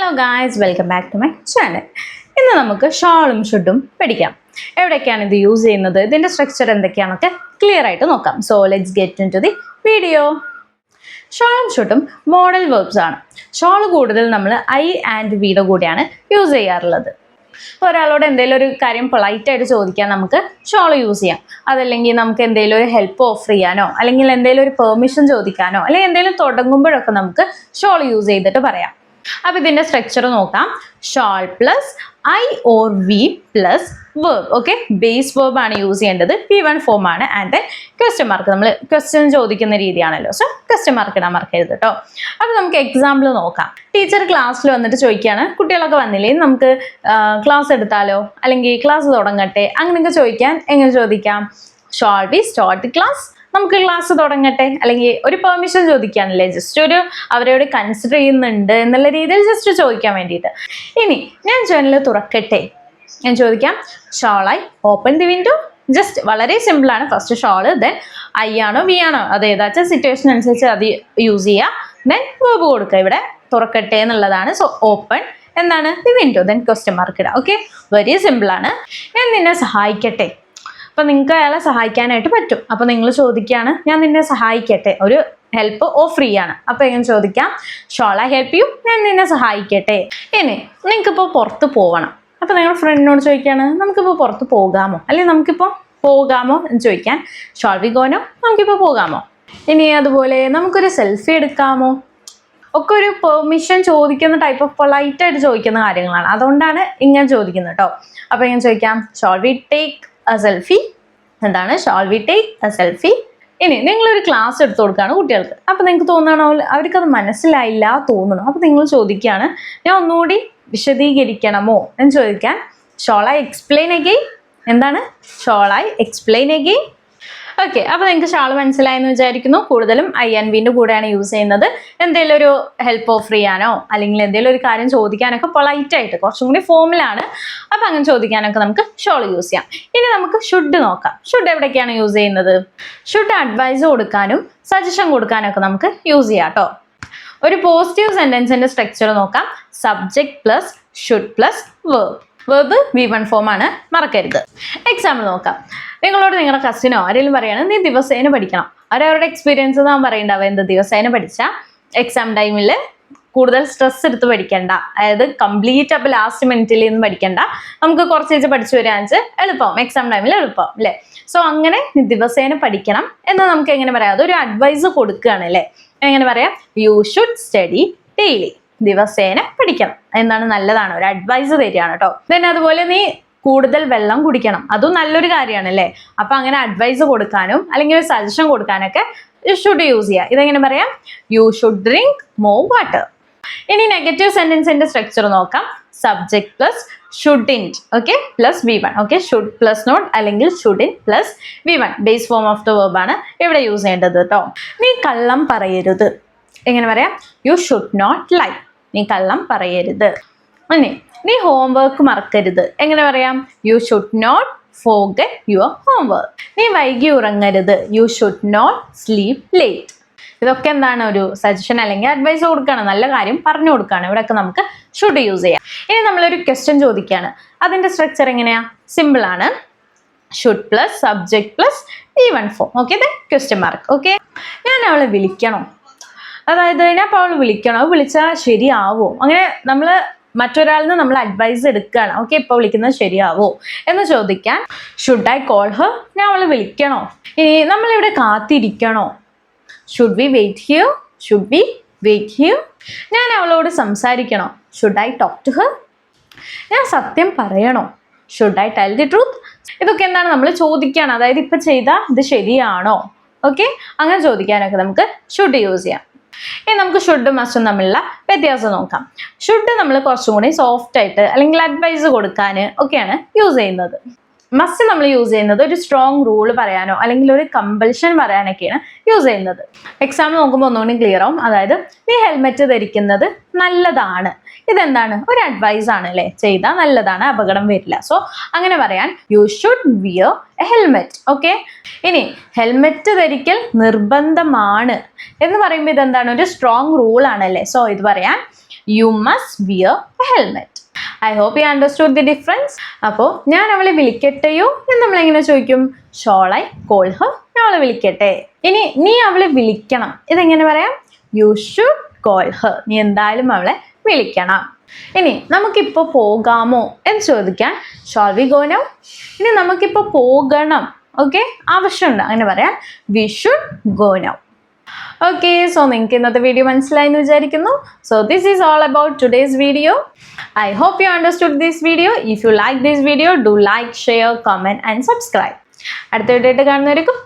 Hello guys, welcome back to my channel. ഇന്ന് നമുക്ക് ഷോളും ഷുഡും പഠിക്കാം. എവിടെയൊക്കെയാണ് ഇത് യൂസ് ചെയ്യുന്നത്, ഇതിൻ്റെ സ്ട്രക്ചർ എന്തൊക്കെയാണൊക്കെ ക്ലിയർ ആയിട്ട് നോക്കാം. So let's get into the video. ഷോളും ഷുഡും മോഡൽ വെർബ്സ് ആണ്. ഷോൾ കൂടുതൽ നമ്മൾ ഐ ആൻഡ് വിയുടെ കൂടെയാണ് യൂസ് ചെയ്യാറുള്ളത്. ഒരാളോട് എന്തെങ്കിലും ഒരു കാര്യം പൊളൈറ്റായിട്ട് ചോദിക്കാൻ നമുക്ക് ഷോൾ യൂസ് ചെയ്യാം. അതല്ലെങ്കിൽ നമുക്ക് എന്തെങ്കിലും ഒരു ഹെൽപ്പ് ഓഫർ ചെയ്യാനോ അല്ലെങ്കിൽ എന്തെങ്കിലും ഒരു പെർമിഷൻ ചോദിക്കാനോ അല്ലെങ്കിൽ എന്തെങ്കിലും തുടങ്ങുമ്പോഴൊക്കെ നമുക്ക് ഷോൾ യൂസ് ചെയ്തിട്ട് പറയാം. അപ്പോൾ ഇതിൻ്റെ സ്ട്രക്ചർ നോക്കാം. Shall plus I or we plus verb. Okay, base verb ആണ് യൂസ് ചെയ്യേണ്ടത്. P1 ഫോം ആണ്. And then question mark. നമ്മൾ ക്വസ്റ്റ്യൻ ചോദിക്കുന്ന രീതിയാണല്ലോ, സോ ക്വസ്റ്റ്യൻ മാർക്ക് ഇടാൻ മറക്കരുത് കേട്ടോ. അപ്പോൾ നമുക്ക് എക്സാമ്പിൾ നോക്കാം. ടീച്ചർ ക്ലാസ്സിൽ വന്നിട്ട് ചോദിക്കുകയാണ്, കുട്ടികളൊക്കെ വന്നില്ലേ, നമുക്ക് ക്ലാസ് എടുത്താലോ, അല്ലെങ്കിൽ ക്ലാസ് തുടങ്ങട്ടെ, അങ്ങനെയൊക്കെ ചോദിക്കാൻ എങ്ങനെ ചോദിക്കാം? Shall we start the class? നമുക്ക് ക്ലാസ് തുടങ്ങട്ടെ. അല്ലെങ്കിൽ ഒരു പെർമിഷൻ ചോദിക്കാനല്ലേ, ജസ്റ്റ് ഒരു അവരോട് കൺസിഡർ ചെയ്യുന്നുണ്ട് എന്നുള്ള രീതിയിൽ ജസ്റ്റ് ചോദിക്കാൻ വേണ്ടിയിട്ട്. ഇനി ഞാൻ ജനൽ തുറക്കട്ടെ, ഞാൻ ചോദിക്കാം shawl I open the window? Just വളരെ സിമ്പിളാണ്. ഫസ്റ്റ് ഷോള്, ദെൻ ഐ ആണോ വി ആണോ അത് ഏതാച്ചാൽ സിറ്റുവേഷൻ അനുസരിച്ച് അത് യൂസ് ചെയ്യുക. ദെൻ വേർബ് കൊടുക്കുക. ഇവിടെ തുറക്കട്ടെ എന്നുള്ളതാണ്. സോ ഓപ്പൺ എന്താണ് the window, then question mark ഇടുക. ഓക്കെ, വെരി സിമ്പിളാണ്. ഞാൻ നിന്നെ സഹായിക്കട്ടെ. അപ്പോൾ നിങ്ങൾക്ക് അയാളെ സഹായിക്കാനായിട്ട് പറ്റും. അപ്പോൾ നിങ്ങൾ ചോദിക്കുകയാണ് ഞാൻ നിന്നെ സഹായിക്കട്ടെ, ഒരു ഹെൽപ്പ് ഓഫർ ചെയ്യാണ്. അപ്പോൾ എങ്ങനെ ചോദിക്കാം? Shawl I help you? ഞാൻ നിന്നെ സഹായിക്കട്ടെ. ഇനി നിങ്ങൾക്കിപ്പോൾ പുറത്ത് പോകണം. അപ്പോൾ നിങ്ങളുടെ ഫ്രണ്ടിനോട് ചോദിക്കുകയാണ് നമുക്കിപ്പോൾ പുറത്ത് പോകാമോ, അല്ലെങ്കിൽ നമുക്കിപ്പോൾ പോകാമോ എന്ന് ചോദിക്കാൻ ഷോൾ വി ഗോനോ? നമുക്കിപ്പോൾ പോകാമോ? ഇനി അതുപോലെ നമുക്കൊരു സെൽഫി എടുക്കാമോ? ഒക്കെ ഒരു പെർമിഷൻ ചോദിക്കുന്ന ടൈപ്പ് ഓഫ് പൊളൈറ്റായിട്ട് ചോദിക്കുന്ന കാര്യങ്ങളാണ്. അതുകൊണ്ടാണ് ഇങ്ങനെ ചോദിക്കുന്നത് കേട്ടോ. അപ്പോൾ ഇങ്ങനെ ചോദിക്കാം shall we take a selfie? എന്താണ് shall we take a selfie? ഇനി നിങ്ങളൊരു ക്ലാസ് എടുത്തു കൊടുക്കുകയാണ് കുട്ടികൾക്ക്. അപ്പോൾ നിങ്ങൾക്ക് തോന്നണോ അവർക്കത് മനസ്സിലായില്ല തോന്നണോ? അപ്പോൾ നിങ്ങൾ ചോദിക്കുകയാണ് ഞാൻ ഒന്നുകൂടി വിശദീകരിക്കണമോ എന്ന് ചോദിക്കാൻ ഷോൾ ഐ എക്സ്പ്ലെയിൻ അഗെയിൻ? എന്താണ് shawl I explain again? Okay, അപ്പോൾ നിങ്ങൾക്ക് ഷാൾ മനസ്സിലായെന്ന് വിചാരിക്കുന്നു. കൂടുതലും ഐ ആൻഡ് വിൻ്റെ കൂടെയാണ് യൂസ് ചെയ്യുന്നത്. എന്തെങ്കിലും ഒരു ഹെൽപ്പ് ഓഫർ ചെയ്യാനോ അല്ലെങ്കിൽ എന്തെങ്കിലും ഒരു കാര്യം ചോദിക്കാനൊക്കെ പൊളൈറ്റായിട്ട് കുറച്ചും കൂടി ഫോമിലാണ്. അപ്പോൾ അങ്ങനെ ചോദിക്കാനൊക്കെ നമുക്ക് ഷോൾ യൂസ് ചെയ്യാം. ഇനി നമുക്ക് ഷുഡ് നോക്കാം. ഷുഡ് എവിടെയൊക്കെയാണ് യൂസ് ചെയ്യുന്നത്? ഷുഡ് അഡ്വൈസ് കൊടുക്കാനും സജഷൻ കൊടുക്കാനൊക്കെ നമുക്ക് യൂസ് ചെയ്യാം കേട്ടോ. ഒരു പോസിറ്റീവ് സെൻറ്റൻസിൻ്റെ സ്ട്രക്ചർ നോക്കാം. Subject plus should plus verb. Verb V1 form ആണ്, മറക്കരുത്. എക്സാമ്പിൾ നോക്കാം. നിങ്ങളോട് നിങ്ങളുടെ കസിനോ ആരെങ്കിലും പറയാണ് നീ ദിവസേന പഠിക്കണം. അവരവരുടെ എക്സ്പീരിയൻസ് നാം പറയണ്ടാവുക എന്ത് ദിവസേന പഠിച്ചാൽ എക്സാം ടൈമിൽ കൂടുതൽ സ്ട്രെസ് എടുത്ത് പഠിക്കണ്ട, അതായത് കംപ്ലീറ്റ് അപ്പോൾ ലാസ്റ്റ് മിനിറ്റിൽ നിന്ന് പഠിക്കണ്ട, നമുക്ക് കുറച്ച് പഠിച്ചു വരാന്ന് എളുപ്പം, എക്സാം ടൈമിൽ എളുപ്പം അല്ലേ. സോ അങ്ങനെ ദിവസേന പഠിക്കണം എന്ന് നമുക്ക് എങ്ങനെ പറയാം? അതൊരു അഡ്വൈസ് കൊടുക്കുകയാണ് അല്ലേ. എങ്ങനെ പറയാം? You should study daily. ദിവസേന പഠിക്കണം എന്നാണ്, നല്ലതാണ്, ഒരു അഡ്വൈസ് തരികയാണ് കേട്ടോ. ദെൻ അതുപോലെ നീ കൂടുതൽ വെള്ളം കുടിക്കണം, അതും നല്ലൊരു കാര്യമാണ് അല്ലേ. അപ്പം അങ്ങനെ അഡ്വൈസ് കൊടുക്കാനും അല്ലെങ്കിൽ ഒരു സജഷൻ കൊടുക്കാനൊക്കെ യു ഷുഡ് യൂസ് ചെയ്യുക. ഇതെങ്ങനെ പറയാം? You should drink more water. ഇനി നെഗറ്റീവ് സെന്റൻസിന്റെ സ്ട്രക്ചർ നോക്കാം. Subject plus shouldn't, okay, plus V1. Okay, should plus not അല്ലെങ്കിൽ shouldn't plus V1 base form of the verb ആണ് ഇവിടെ യൂസ് ചെയ്യേണ്ടത് കേട്ടോ. നീ കള്ളം പറയരുത്. എങ്ങനെ പറയാം? You should not lie. നീ കള്ളം പറയരുത്. നീ ഹോംവർക്ക് മറക്കരുത്. എങ്ങനെ പറയാം? You should not forget your homework. നീ വൈകി ഉറങ്ങരുത്. You should not sleep late. ഇതൊക്കെ എന്താണ്? ഒരു സജഷൻ അല്ലെങ്കിൽ അഡ്വൈസ് കൊടുക്കുകയാണ്, നല്ല കാര്യം പറഞ്ഞു കൊടുക്കുകയാണ്. ഇവിടെയൊക്കെ നമുക്ക് ഷുഡ് യൂസ് ചെയ്യാം. ഇനി നമ്മളൊരു ക്വസ്റ്റ്യൻ ചോദിക്കുകയാണ്. അതിൻ്റെ സ്ട്രക്ചർ എങ്ങനെയാ? സിമ്പിൾ ആണ്. Should plus subject plus V1 form. Okay, question mark. Okay, ഞാൻ അവളെ വിളിക്കണോ? അതായത് ഞാൻ അപ്പോൾ അവൾ വിളിക്കണോ? വിളിച്ചാൽ ശരിയാവോ? അങ്ങനെ നമ്മൾ മറ്റൊരാളിൽ നിന്ന് നമ്മൾ അഡ്വൈസ് എടുക്കുകയാണ്. ഓക്കെ, ഇപ്പോൾ വിളിക്കുന്നത് ശരിയാവോ എന്ന് ചോദിക്കാൻ ഷുഡ് ഐ കോൾ ഹർ? ഞാൻ അവളെ വിളിക്കണോ? ഇനി നമ്മളിവിടെ കാത്തിരിക്കണോ? Should we wait here? Should we wait here? ഞാൻ അവളോട് സംസാരിക്കണോ? Should I talk to her? ഞാൻ സത്യം പറയണോ? Should I tell the truth? ഇതൊക്കെ എന്താണ്? നമ്മൾ ചോദിക്കുകയാണ്, അതായത് ഇപ്പം ചെയ്താൽ ഇത് ശരിയാണോ? ഓക്കെ, അങ്ങനെ ചോദിക്കാനൊക്കെ നമുക്ക് ഷുഡ് യൂസ് ചെയ്യാം. ഇനി നമുക്ക് ഷുഡും മസ്റ്റും തമ്മിലുള്ള വ്യത്യാസം നോക്കാം. ഷുഡ് നമ്മൾ കുറച്ചും കൂടി സോഫ്റ്റ് ആയിട്ട് അല്ലെങ്കിൽ അഡ്വൈസ് കൊടുക്കാൻ ഒക്കെയാണ് യൂസ് ചെയ്യുന്നത്. മസ്റ്റ് നമ്മൾ യൂസ് ചെയ്യുന്നത് ഒരു സ്ട്രോങ് റൂൾ പറയാനോ അല്ലെങ്കിൽ ഒരു കമ്പൽഷൻ പറയാനൊക്കെയാണ് യൂസ് ചെയ്യുന്നത്. എക്സാമ്പിൾ നോക്കുമ്പോൾ ഒന്നുകൂടി ക്ലിയർ ആവും. അതായത് നീ ഹെൽമെറ്റ് ധരിക്കുന്നത് നല്ലതാണ്. ഇതെന്താണ്? ഒരു അഡ്വൈസ് ആണ് അല്ലേ, ചെയ്താൽ നല്ലതാണ്, അപകടം വരില്ല. സോ അങ്ങനെ പറയാൻ you should wear a helmet. Okay, ഇനി ഹെൽമെറ്റ് ധരിക്കൽ നിർബന്ധമാണ് എന്ന് പറയുമ്പോൾ ഇതെന്താണ്? ഒരു സ്ട്രോങ് റൂൾ ആണല്ലേ. സോ ഇത് പറയാൻ you must wear a helmet. I hope you understood the difference. അപ്പോൾ ഞാൻ അവളെ വിളിക്കട്ടെയോ എന്ന് നമ്മൾ എങ്ങനെ ചോദിക്കും? Shall I call her? ഞാൻ അവളെ വിളിക്കട്ടെ. ഇനി നീ അവളെ വിളിക്കണം, ഇതെങ്ങനെ പറയാം? You should call her. നീ എന്തായാലും അവളെ വിളിക്കണം. ഇനി നമുക്കിപ്പോൾ പോകാമോ എന്ന് ചോദിക്കാൻ shall we go now? ഇനി നമുക്കിപ്പോൾ പോകണം, ഓക്കെ, ആവശ്യമുണ്ട്, അങ്ങനെ പറയാം we should go now. Okay, so നിങ്ങൾക്ക് ഇന്നത്തെ വീഡിയോ മനസ്സിലായി എന്ന് വിചാരിക്കുന്നു. So this is all about today's video. I hope you understood this video. If you like this video, do like, share, comment and subscribe. അടുത്ത video ആയിട്ട് കാണുന്നവരേക്കും